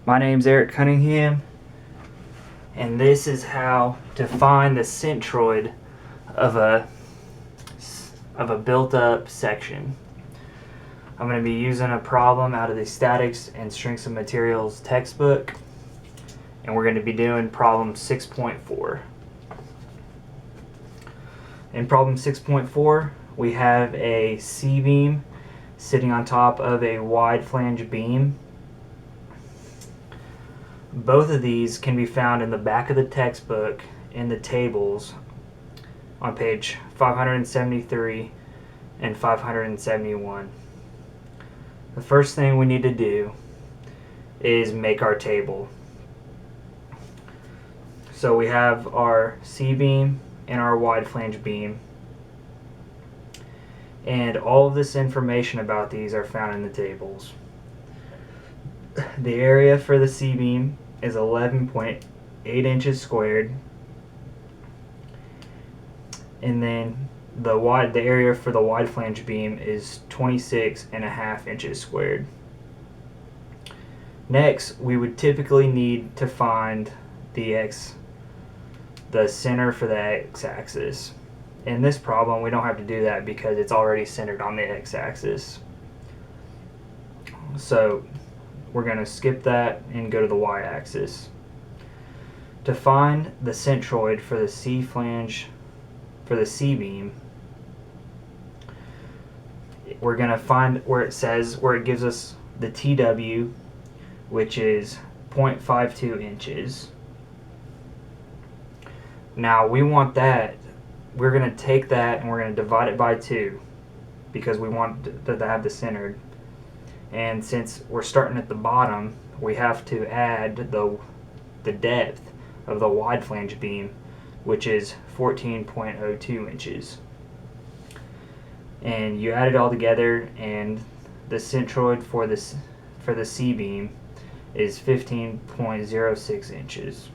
My name's Eric Cunningham, and this is how to find the centroid of a built-up section. I'm going to be using a problem out of the Statics and Strengths of Materials textbook, and we're going to be doing problem 6.4. In problem 6.4, we have a C-beam sitting on top of a wide flange beam. Both of these can be found in the back of the textbook in the tables on page 573 and 571. The first thing we need to do is make our table. So we have our C-beam and our wide flange beam, and all of this information about these are found in the tables. The area for the C-beam is 11.8 inches squared, and then the area for the wide flange beam is 26.5 inches squared. Next, we would typically need to find the center for the x-axis. In this problem, we don't have to do that because it's already centered on the x-axis. So we're going to skip that and go to the y-axis. To find the centroid for the C-flange, for the C-beam, we're going to find where it gives us the TW, which is 0.52 inches. Now we want that, we're going to take that and we're going to divide it by 2 because we want to have the centered. And since we're starting at the bottom, we have to add the depth of the wide flange beam, which is 14.02 inches. And you add it all together, and the centroid for the C-beam is 15.06 inches.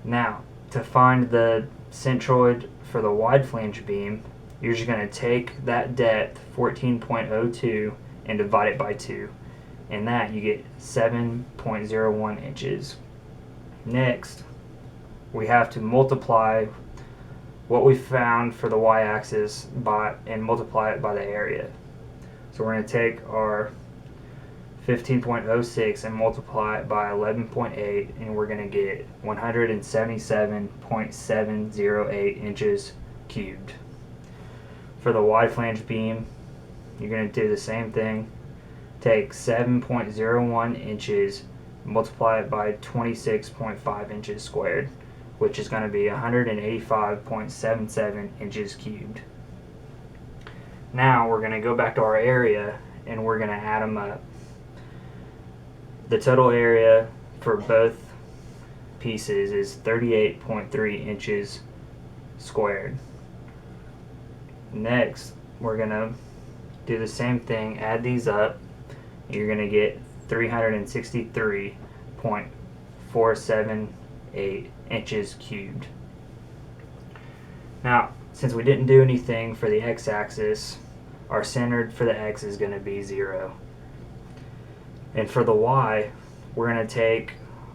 Now, to find the centroid for the wide flange beam, you're just going to take that depth, 14.02, and divide it by 2. And that you get 7.01 inches. Next, we have to multiply what we found for the y-axis and multiply it by the area. So we're going to take our 15.06 and multiply it by 11.8, and we're going to get 177.708 inches cubed. For the wide flange beam, you're going to do the same thing. Take 7.01 inches, multiply it by 26.5 inches squared, which is going to be 185.77 inches cubed. Now we're going to go back to our area and we're going to add them up. The total area for both pieces is 38.3 inches squared. Next, we're going to do the same thing, add these up. You're going to get 363.478 inches cubed. Now, since we didn't do anything for the x-axis, our centered for the x is going to be 0. And for the y, we're going to take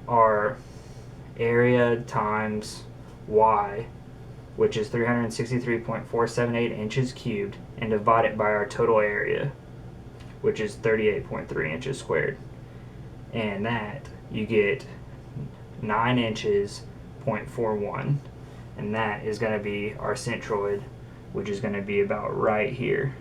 our area times y, which is 363.478 inches cubed, and divide it by our total area, which is 38.3 inches squared. And that, you get 9 inches, 0.41. And that is going to be our centroid, which is going to be about right here.